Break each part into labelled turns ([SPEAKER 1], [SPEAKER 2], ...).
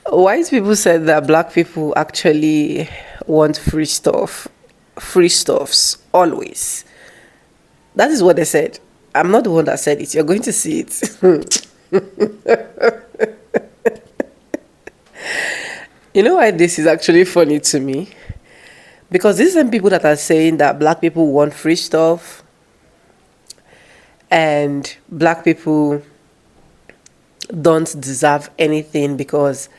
[SPEAKER 1] White people said that black people actually want free stuff, free stuffs, always. That is what they said. I'm not the one that said it. You're going to see it. You know why this is actually funny to me? Because these are people that are saying that black people want free stuff and black people don't deserve anything because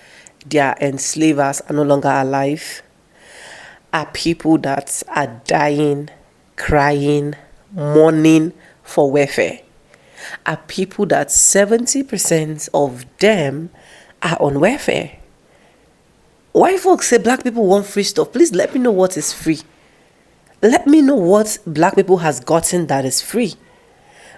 [SPEAKER 1] their enslavers are no longer alive, are people that are dying, crying, mourning for welfare, are people that 70% of them are on welfare. Why folks say black people want free stuff? Please let me know what is free. Let me know what black people has gotten that is free.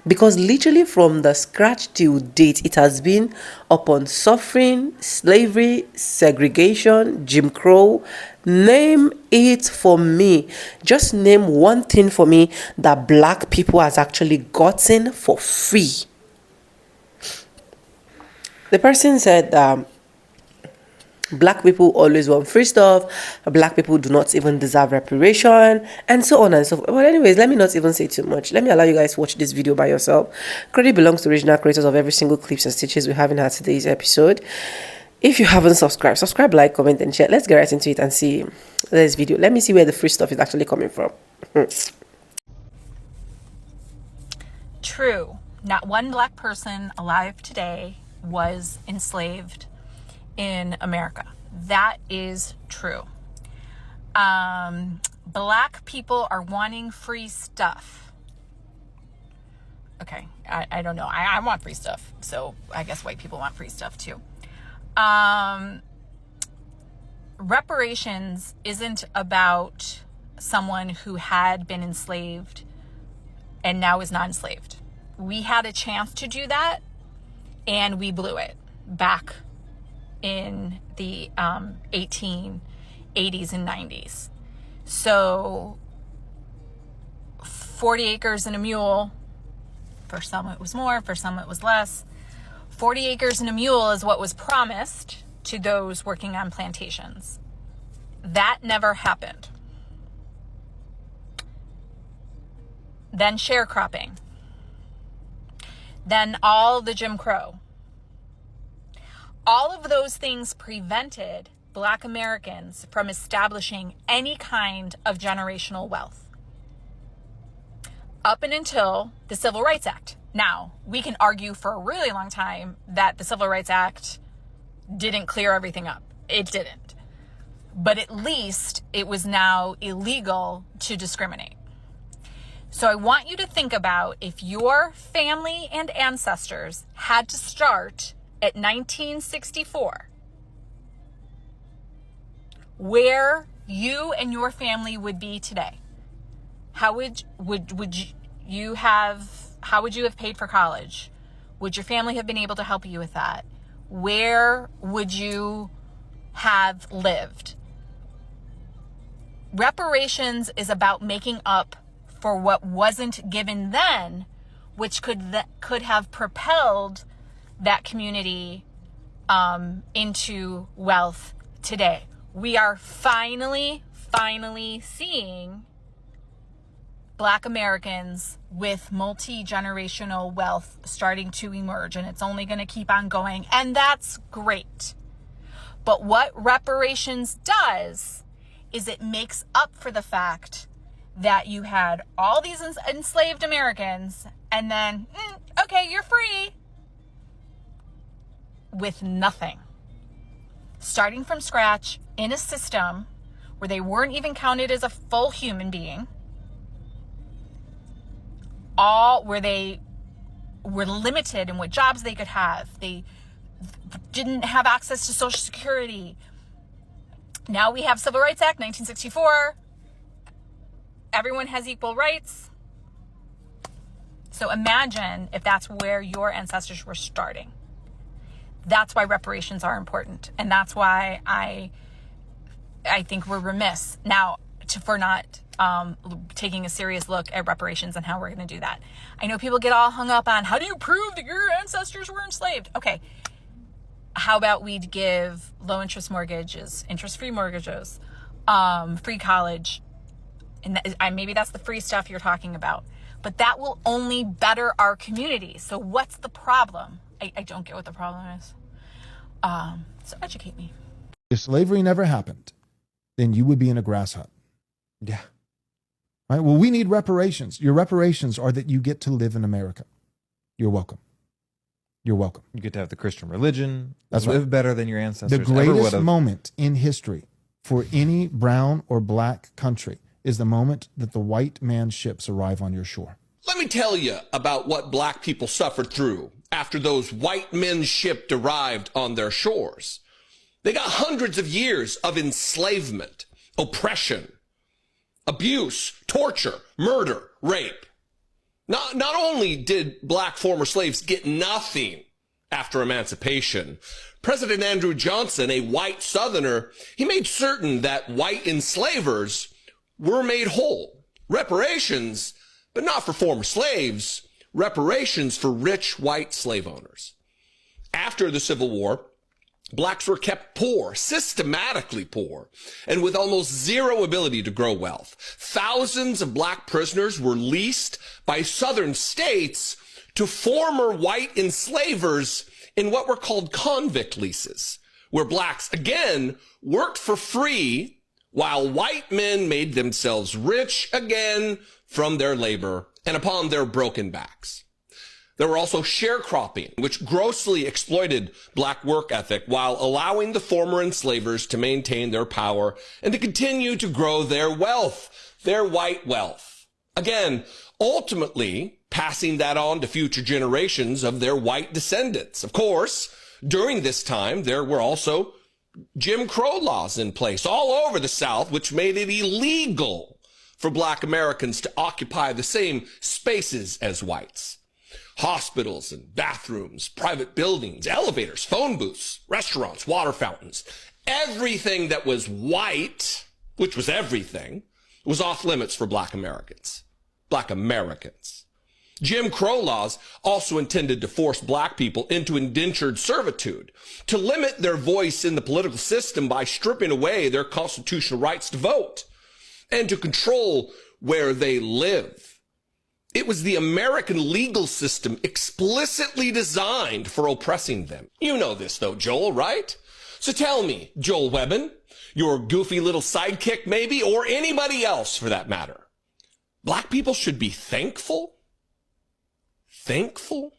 [SPEAKER 1] Because literally from the scratch till date, it has been upon suffering, slavery, segregation, Jim Crow. Name it for me. Just name one thing for me that black people has actually gotten for free. The person said, black people always want free stuff. Black people do not even deserve reparation, and so on and so forth. But anyways, let me not even say too much. Let me allow you guys to watch this video by yourself. Credit belongs to original creators of every single clips and stitches we have in our today's episode. If you haven't subscribed, subscribe, like, comment, and share. Let's get right into it and see this video. Let me see where the free stuff is actually coming from.
[SPEAKER 2] True. Not one black person alive today was enslaved in America. That is true. Black people are wanting free stuff. Okay, I don't know. I want free stuff, so I guess white people want free stuff too. Reparations isn't about someone who had been enslaved and now is not enslaved. We had a chance to do that, and we blew it back in the 1880s and 90s. So 40 acres and a mule, for some it was more, for some it was less. 40 acres and a mule is what was promised to those working on plantations. That never happened. Then sharecropping. Then all the Jim Crow. All of those things prevented Black Americans from establishing any kind of generational wealth up and until the Civil Rights Act. Now, we can argue for a really long time that the Civil Rights Act didn't clear everything up. It didn't. But at least it was now illegal to discriminate. So I want you to think about if your family and ancestors had to start at 1964, where you and your family would be today. How would you have paid for college? Would your family have been able to help you with that? Where would you have lived? Reparations is about making up for what wasn't given then, which could have propelled that community into wealth today. We are finally seeing Black Americans with multi-generational wealth starting to emerge, and it's only going to keep on going, and that's great. But what reparations does is it makes up for the fact that you had all these enslaved Americans, and then, okay, you're free, with nothing. Starting from scratch in a system where they weren't even counted as a full human being, where they were limited in what jobs they could have. They didn't have access to Social Security. Now we have Civil Rights Act, 1964. Everyone has equal rights. So imagine if that's where your ancestors were starting. That's why reparations are important. And that's why I think we're remiss now for not taking a serious look at reparations and how we're going to do that. I know people get all hung up on, how do you prove that your ancestors were enslaved? Okay, how about we give low interest mortgages, interest-free mortgages, free college, and maybe that's the free stuff you're talking about, but that will only better our community. So what's the problem? I don't get what the problem is. So educate me.
[SPEAKER 3] If slavery never happened, then you would be in a grass hut.
[SPEAKER 4] Yeah.
[SPEAKER 3] Right? Well, we need reparations. Your reparations are that you get to live in America. You're welcome. You're welcome.
[SPEAKER 4] You get to have the Christian religion.
[SPEAKER 3] That's
[SPEAKER 4] live
[SPEAKER 3] right.
[SPEAKER 4] better than your ancestors.
[SPEAKER 3] The greatest
[SPEAKER 4] would've.
[SPEAKER 3] moment in history for any brown or black country is the moment that the white man's ships arrive on your shore.
[SPEAKER 5] Let me tell you about what black people suffered through after those white men's ships arrived on their shores. They got hundreds of years of enslavement, oppression, abuse, torture, murder, rape. Not only did black former slaves get nothing after emancipation, President Andrew Johnson, a white Southerner, he made certain that white enslavers were made whole. Reparations, but not for former slaves, reparations for rich white slave owners. After the Civil War, blacks were kept poor, systematically poor, and with almost zero ability to grow wealth. Thousands of black prisoners were leased by southern states to former white enslavers in what were called convict leases, where blacks, again, worked for free while white men made themselves rich again from their labor and upon their broken backs. There were also sharecropping, which grossly exploited black work ethic while allowing the former enslavers to maintain their power and to continue to grow their wealth, their white wealth. Again, ultimately passing that on to future generations of their white descendants. Of course, during this time, there were also Jim Crow laws in place all over the South, which made it illegal for black Americans to occupy the same spaces as whites. Hospitals and bathrooms, private buildings, elevators, phone booths, restaurants, water fountains, everything that was white, which was everything, was off limits for black Americans. Black Americans. Jim Crow laws also intended to force black people into indentured servitude, to limit their voice in the political system by stripping away their constitutional rights to vote, and to control where they live. It was the American legal system explicitly designed for oppressing them. You know this though, Joel, right? So tell me, Joel Webbin, your goofy little sidekick maybe, or anybody else for that matter, black people should be thankful? Thankful?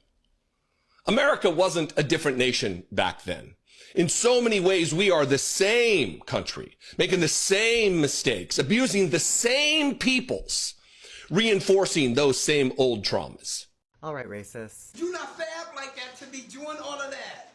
[SPEAKER 5] America wasn't a different nation back then. In so many ways, we are the same country, making the same mistakes, abusing the same peoples, reinforcing those same old traumas.
[SPEAKER 6] All right, racists.
[SPEAKER 7] You not fab like that to be doing all of that.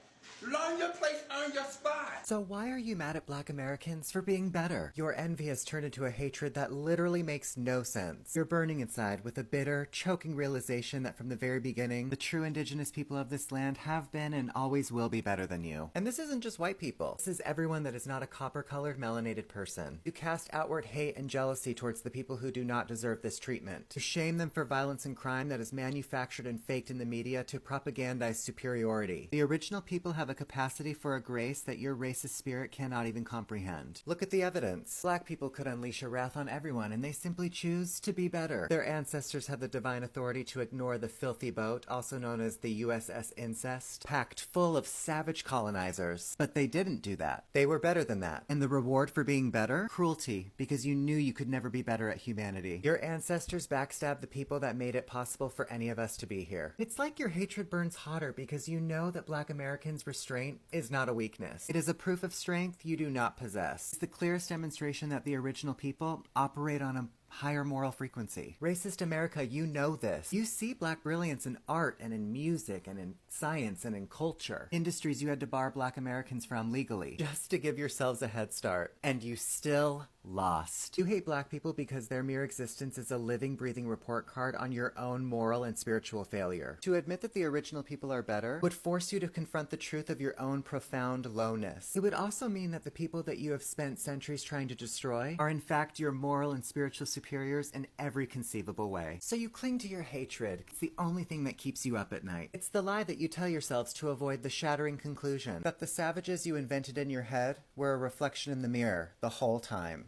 [SPEAKER 7] Learn your place, earn your spot.
[SPEAKER 6] So why are you mad at black Americans for being better? Your envy has turned into a hatred that literally makes no sense. You're burning inside with a bitter, choking realization that from the very beginning, the true indigenous people of this land have been and always will be better than you. And this isn't just white people. This is everyone that is not a copper-colored melanated person. You cast outward hate and jealousy towards the people who do not deserve this treatment. To shame them for violence and crime that is manufactured and faked in the media to propagandize superiority. The original people have a capacity for a grace that your racist spirit cannot even comprehend. Look at the evidence. Black people could unleash a wrath on everyone, and they simply choose to be better. Their ancestors had the divine authority to ignore the filthy boat, also known as the USS Incest, packed full of savage colonizers. But they didn't do that. They were better than that. And the reward for being better? Cruelty, because you knew you could never be better at humanity. Your ancestors backstabbed the people that made it possible for any of us to be here. It's like your hatred burns hotter because you know that black Americans' restraint is not a weakness. It is a proof of strength you do not possess. It's the clearest demonstration that the original people operate on a higher moral frequency. Racist America, you know this. You see black brilliance in art and in music and in science and in culture. Industries you had to bar black Americans from legally, just to give yourselves a head start. And you still lost. You hate black people because their mere existence is a living, breathing report card on your own moral and spiritual failure. To admit that the original people are better would force you to confront the truth of your own profound lowness. It would also mean that the people that you have spent centuries trying to destroy are in fact your moral and spiritual superiors in every conceivable way. So you cling to your hatred. It's the only thing that keeps you up at night. It's the lie that you tell yourselves to avoid the shattering conclusion that the savages you invented in your head were a reflection in the mirror the whole time.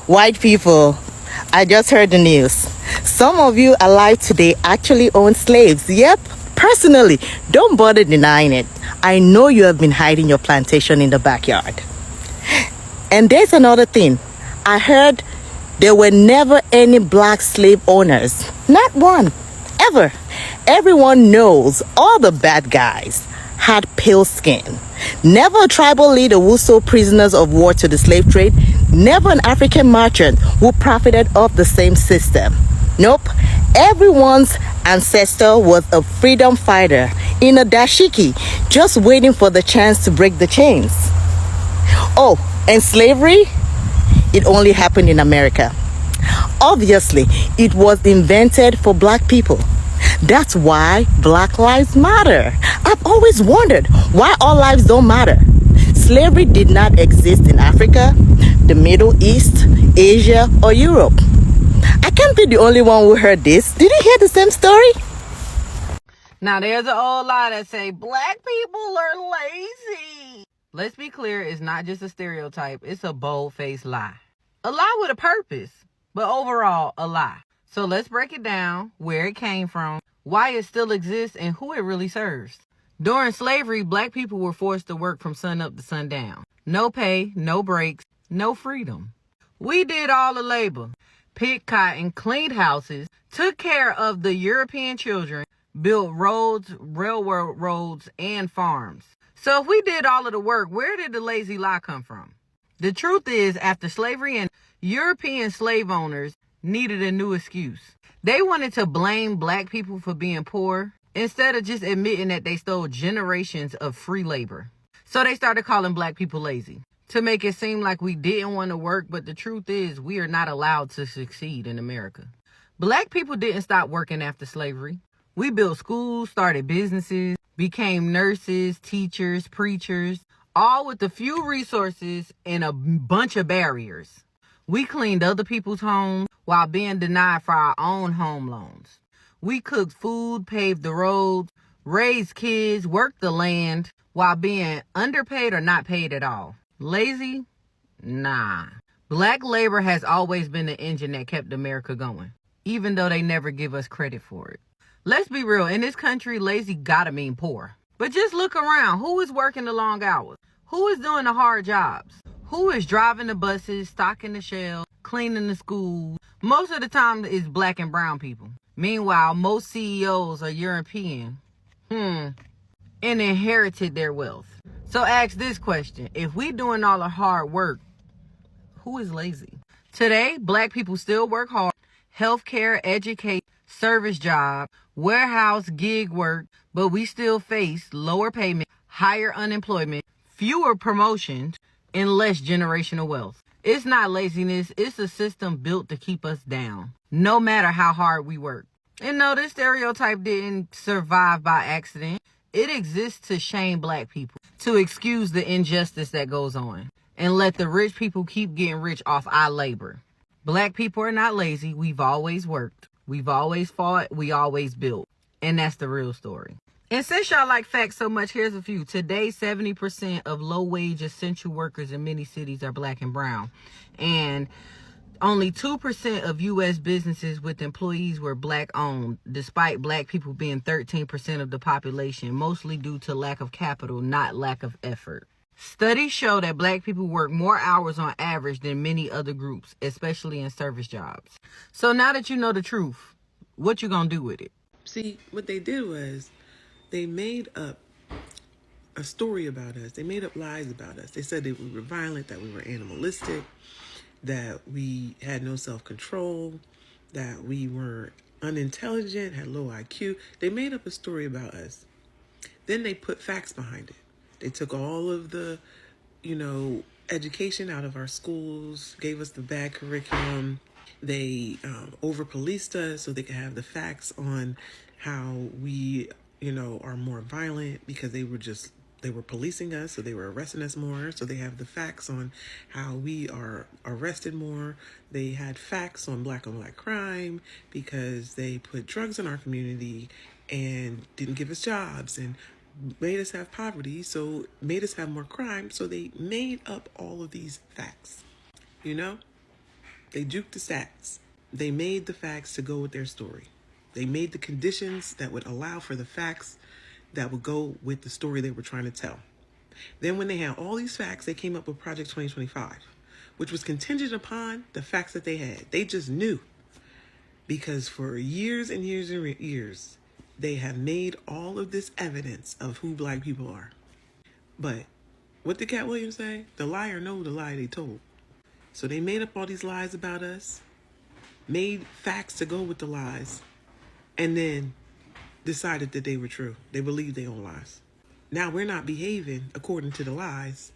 [SPEAKER 8] White people, I just heard the news. Some of you alive today actually own slaves. Yep, personally, don't bother denying it. I know you have been hiding your plantation in the backyard. And there's another thing. I heard there were never any black slave owners. Not one. Ever. Everyone knows all the bad guys had pale skin. Never a tribal leader who sold prisoners of war to the slave trade. Never an African merchant who profited off the same system. Nope. Everyone's ancestor was a freedom fighter in a dashiki, just waiting for the chance to break the chains. Oh, and slavery? It only happened in America. Obviously, it was invented for black people. That's why Black Lives Matter. I've always wondered why all lives don't matter. Slavery did not exist in Africa, the Middle East, Asia, or Europe. I can't be the only one who heard this. Did you hear the same story?
[SPEAKER 9] Now, there's an old lie that say black people are lazy. Let's be clear, it's not just a stereotype. It's a bold-faced lie. A lie with a purpose, but overall, a lie. So let's break it down, where it came from, why it still exists, and who it really serves. During slavery, black people were forced to work from sun up to sundown. No pay, no breaks, no freedom. We did all the labor, picked cotton, cleaned houses, took care of the European children, built roads, railroad roads, and farms. So if we did all of the work, where did the lazy lie come from? The truth is, after slavery and European slave owners needed a new excuse. They wanted to blame black people for being poor instead of just admitting that they stole generations of free labor. So they started calling black people lazy to make it seem like we didn't want to work, but the truth is we are not allowed to succeed in America. Black people didn't stop working after slavery. We built schools, started businesses, became nurses, teachers, preachers, all with a few resources and a bunch of barriers. We cleaned other people's homes while being denied for our own home loans. We cooked food, paved the roads, raised kids, worked the land while being underpaid or not paid at all. Lazy? Nah. Black labor has always been the engine that kept America going, even though they never give us credit for it. Let's be real, in this country, lazy gotta mean poor. But just look around. Who is working the long hours? Who is doing the hard jobs? Who is driving the buses, stocking the shelves, cleaning the schools? Most of the time it's black and brown people. Meanwhile, most CEOs are European and inherited their wealth. So ask this question. If we doing all the hard work, who is lazy? Today, black people still work hard. Healthcare, education, service job, warehouse, gig work, but we still face lower payment, higher unemployment, fewer promotions, and less generational wealth. It's not laziness, it's a system built to keep us down, no matter how hard we work. And no, this stereotype didn't survive by accident. It exists to shame black people, to excuse the injustice that goes on, and let the rich people keep getting rich off our labor. Black people are not lazy. We've always worked. We've always fought. We always built. And that's the real story. And since y'all like facts so much, here's a few. Today, 70% of low-wage essential workers in many cities are black and brown. And only 2% of U.S. businesses with employees were black-owned, despite black people being 13% of the population, mostly due to lack of capital, not lack of effort. Studies show that black people work more hours on average than many other groups, especially in service jobs. So now that you know the truth, what you gonna do with it?
[SPEAKER 10] See, what they did was they made up a story about us. They made up lies about us. They said that we were violent, that we were animalistic, that we had no self-control, that we were unintelligent, had low IQ. They made up a story about us. Then they put facts behind it. They took all of the, education out of our schools, gave us the bad curriculum. They over-policed us so they could have the facts on how we, are more violent because they were policing us, so they were arresting us more. So they have the facts on how we are arrested more. They had facts on black on black crime because they put drugs in our community and didn't give us jobs and made us have poverty, so made us have more crime. So they made up all of these facts. They juked the stats. They made the facts to go with their story. They made the conditions that would allow for the facts that would go with the story they were trying to tell. Then when they had all these facts, they came up with Project 2025, which was contingent upon the facts that they had. They just knew, because for years and years and years, they have made all of this evidence of who black people are. But what did Cat Williams say? The liar knows the lie they told. So they made up all these lies about us, made facts to go with the lies, and then decided that they were true. They believed their own lies. Now we're not behaving according to the lies,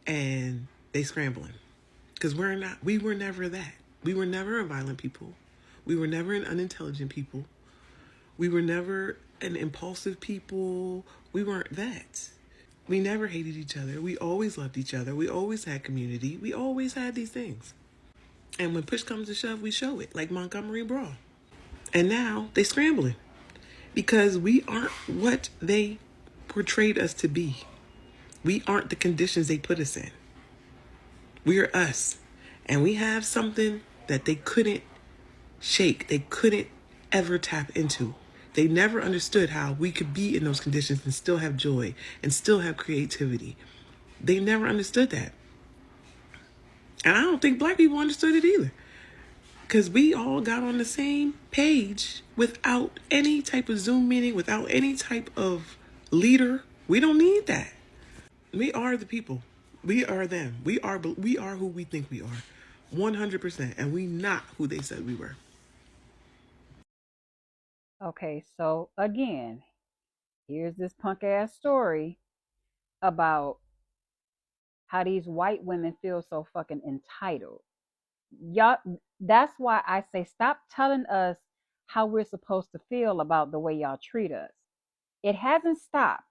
[SPEAKER 10] and they scrambling. Because we were never that. We were never a violent people. We were never an unintelligent people. We were never an impulsive people. We weren't that. We never hated each other. We always loved each other. We always had community. We always had these things. And when push comes to shove, we show it, like Montgomery Brawl. And now they scrambling because we aren't what they portrayed us to be. We aren't the conditions they put us in. We are us. And we have something that they couldn't shake. They couldn't ever tap into. They never understood how we could be in those conditions and still have joy and still have creativity. They never understood that. And I don't think black people understood it either. Because we all got on the same page without any type of Zoom meeting, without any type of leader. We don't need that. We are the people. We are them. We are who we think we are. 100%. And we not who they said we were.
[SPEAKER 11] Okay, so again, here's this punk ass story about how these white women feel so fucking entitled. Y'all, that's why I say stop telling us how we're supposed to feel about the way y'all treat us. It hasn't stopped.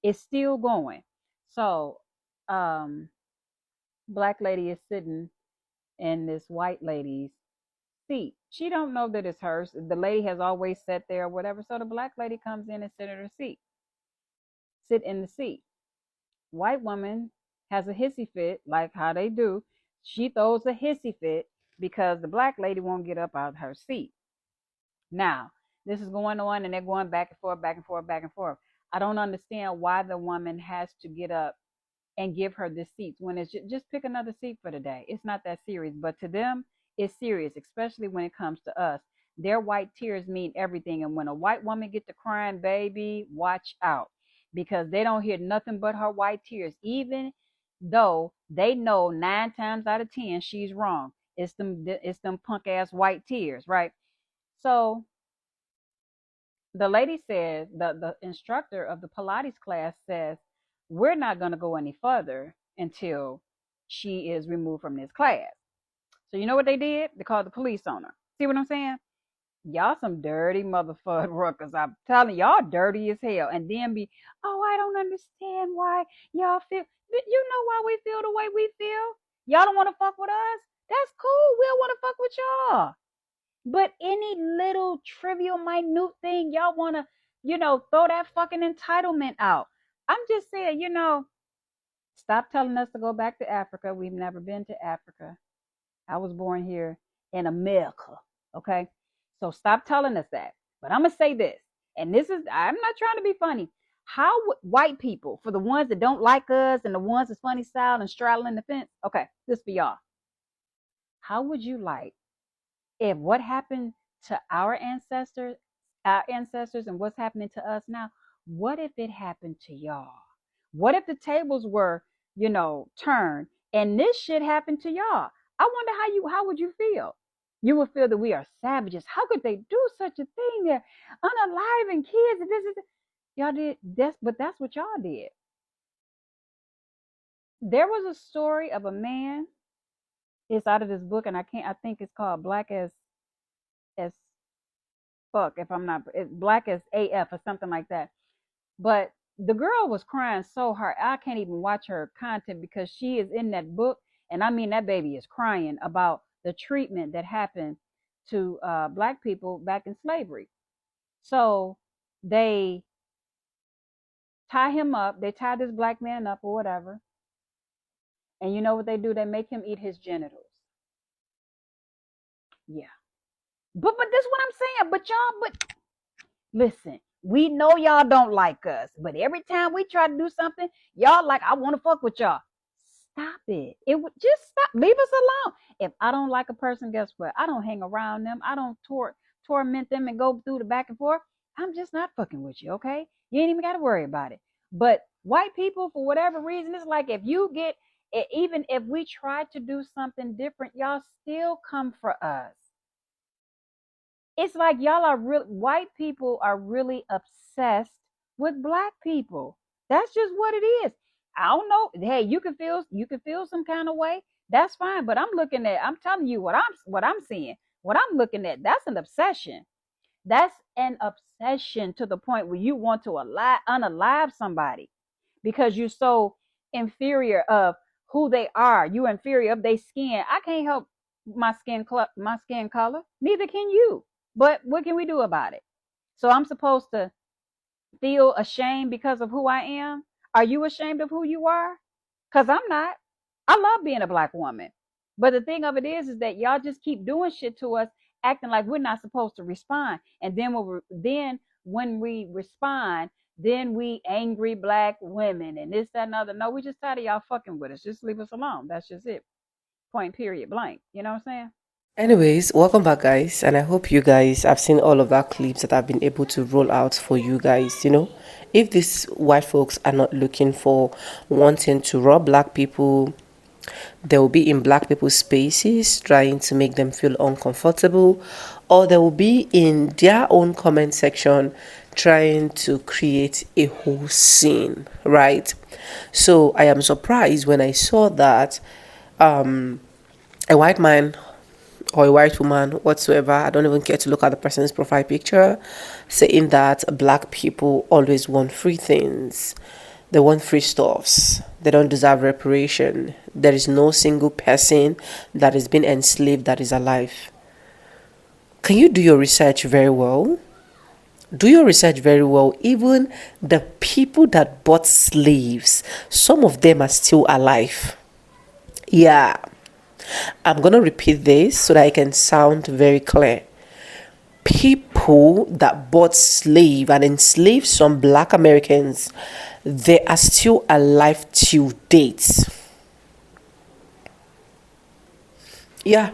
[SPEAKER 11] It's still going. So, black lady is sitting in this white lady's seat. She don't know that it's hers. The lady has always sat there or whatever. So the black lady comes in and sit in her seat. Sit in the seat. White woman has a hissy fit, like how they do. She throws a hissy fit because the black lady won't get up out of her seat. Now, this is going on and they're going back and forth, back and forth, back and forth. I don't understand why the woman has to get up and give her the seats when it's just pick another seat for the day. It's not that serious, but to them, it's serious, especially when it comes to us. Their white tears mean everything. And when a white woman get to crying, baby, watch out, because they don't hear nothing but her white tears, even though they know 9 times out of 10 she's wrong. It's them punk ass white tears, right? So the lady says, the instructor of the Pilates class says, we're not going to go any further until she is removed from this class. So you know what they did? They called the police on her. See what I'm saying? Y'all some dirty motherfuckers. I'm telling y'all, dirty as hell. And then be, oh, I don't understand why y'all feel. You know why we feel the way we feel? Y'all don't want to fuck with us? That's cool. We'll want to fuck with y'all. But any little trivial, minute thing, y'all want to, throw that fucking entitlement out. I'm just saying, stop telling us to go back to Africa. We've never been to Africa. I was born here in America. Okay. So stop telling us that. But I'm going to say this, and I'm not trying to be funny. How would white people, for the ones that don't like us and the ones that's funny style and straddling the fence, okay, this for y'all. How would you like if what happened to our ancestors and what's happening to us now, what if it happened to y'all? What if the tables were, turned and this shit happened to y'all? I wonder how would you feel? You would feel that we are savages. How could they do such a thing? They're unalive and kids. Y'all did this, but that's what y'all did. There was a story of a man. It's out of this book, and I think it's called Black as fuck. If I'm not, it's Black as AF or something like that. But the girl was crying so hard. I can't even watch her content because she is in that book, and I mean that baby is crying about the treatment that happened to black people back in slavery. So they tie him up. They tie this black man up or whatever. And you know what they do? They make him eat his genitals. Yeah. But this is what I'm saying. But listen, we know y'all don't like us. But every time we try to do something, y'all like, I want to fuck with y'all. Stop it. It would just stop. Leave us alone. If I don't like a person, guess what? I don't hang around them. I don't torment them and go through the back and forth. I'm just not fucking with you, okay? You ain't even got to worry about it. But white people, for whatever reason, it's like if you get, even if we try to do something different, y'all still come for us. It's like y'all are real, white people are really obsessed with black people. That's just what it is. I don't know. Hey, you can feel some kind of way. That's fine. But I'm telling you what I'm seeing. What I'm looking at, that's an obsession. That's an obsession to the point where you want to unalive somebody because you're so inferior of who they are. You inferior of their skin. I can't help my skin color. Neither can you. But what can we do about it? So I'm supposed to feel ashamed because of who I am? Are you ashamed of who you are? Because I'm not. I love being a black woman. But the thing of it is that y'all just keep doing shit to us, acting like we're not supposed to respond. And then when we respond, then we angry black women and this, that, and other. No, we just tired of y'all fucking with us. Just leave us alone. That's just it. Point, period, blank. You know what I'm saying?
[SPEAKER 1] Anyways, welcome back, guys, and I hope you guys have seen all of that clips that I've been able to roll out for you guys. If these white folks are not looking for wanting to rob black people, they will be in black people's spaces trying to make them feel uncomfortable, or they will be in their own comment section trying to create a whole scene, right? So I am surprised when I saw that a white man or a white woman whatsoever, I don't even care to look at the person's profile picture, saying that black people always want free things. They want free stuffs. They don't deserve reparation. There is no single person that has been enslaved that is alive. Can you do your research very well? Do your research very well. Even the people that bought slaves, some of them are still alive. Yeah. I'm going to repeat this so that I can sound very clear. People that bought slave and enslaved some black Americans, they are still alive till date. Yeah.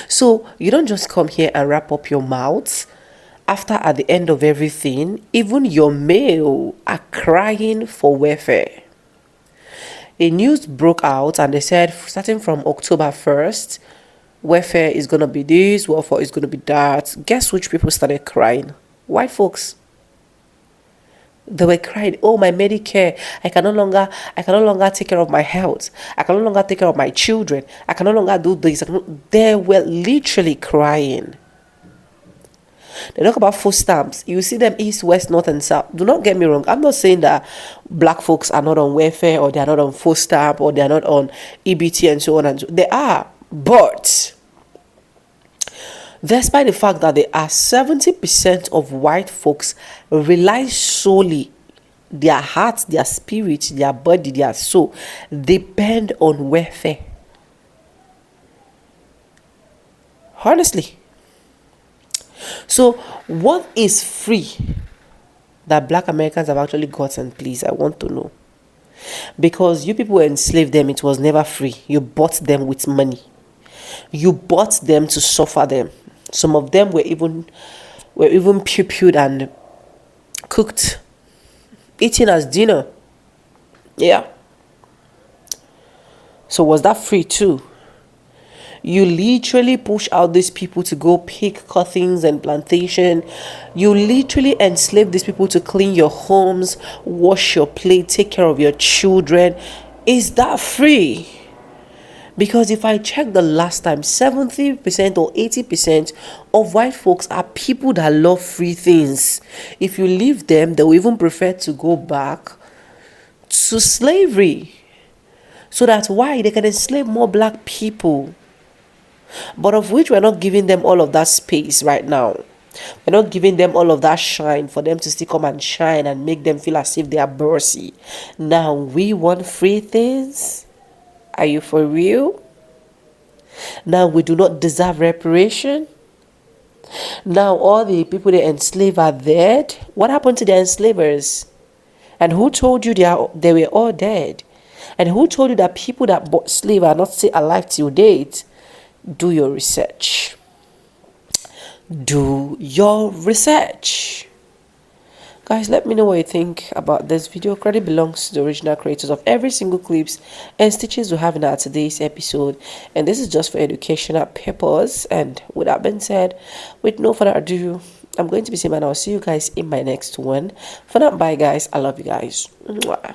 [SPEAKER 1] So you don't just come here and wrap up your mouth after at the end of everything, even your male are crying for welfare. A news broke out and they said starting from October 1st, welfare is going to be this, welfare is going to be that. Guess which people started crying? White folks. They were crying, oh, my Medicare, I can no longer take care of my health. I can no longer take care of my children. I can no longer do this. They were literally crying. They talk about food stamps. You see them east, west, north, and south. Do not get me wrong. I'm not saying that black folks are not on welfare or they are not on food stamp or they are not on EBT and so on and so. They are. But despite the fact that there are 70% of white folks rely solely their heart, their spirit, their body, their soul depend on welfare. Honestly. So what is free that black Americans have actually gotten, please? I want to know. Because you people enslaved them, it was never free. You bought them with money. You bought them to suffer them. Some of them were even pupilled and cooked, eaten as dinner. Yeah. So was that free too? You literally push out these people to go pick cuttings and plantation. You literally enslave these people to clean your homes, wash your plate, take care of your children. Is that free? Because if I check the last time, 70% or 80% of white folks are people that love free things. If you leave them, they will even prefer to go back to slavery. So that's why they can enslave more black people. But of which we're not giving them all of that space right now. We're not giving them all of that shine for them to still come and shine and make them feel as if they are bossy. Now we want free things? Are you for real? Now we do not deserve reparation? Now all the people they enslave are dead? What happened to the enslavers? And who told you they were all dead? And who told you that people that bought slave are not still alive till date? Do your research. Do your research. Guys, let me know what you think about this video. Credit belongs to the original creators of every single clips and stitches we have in our today's episode. And this is just for educational purpose. And with that being said, with no further ado, I'm going to be saying, and I'll see you guys in my next one. For now, bye guys. I love you guys. Mwah.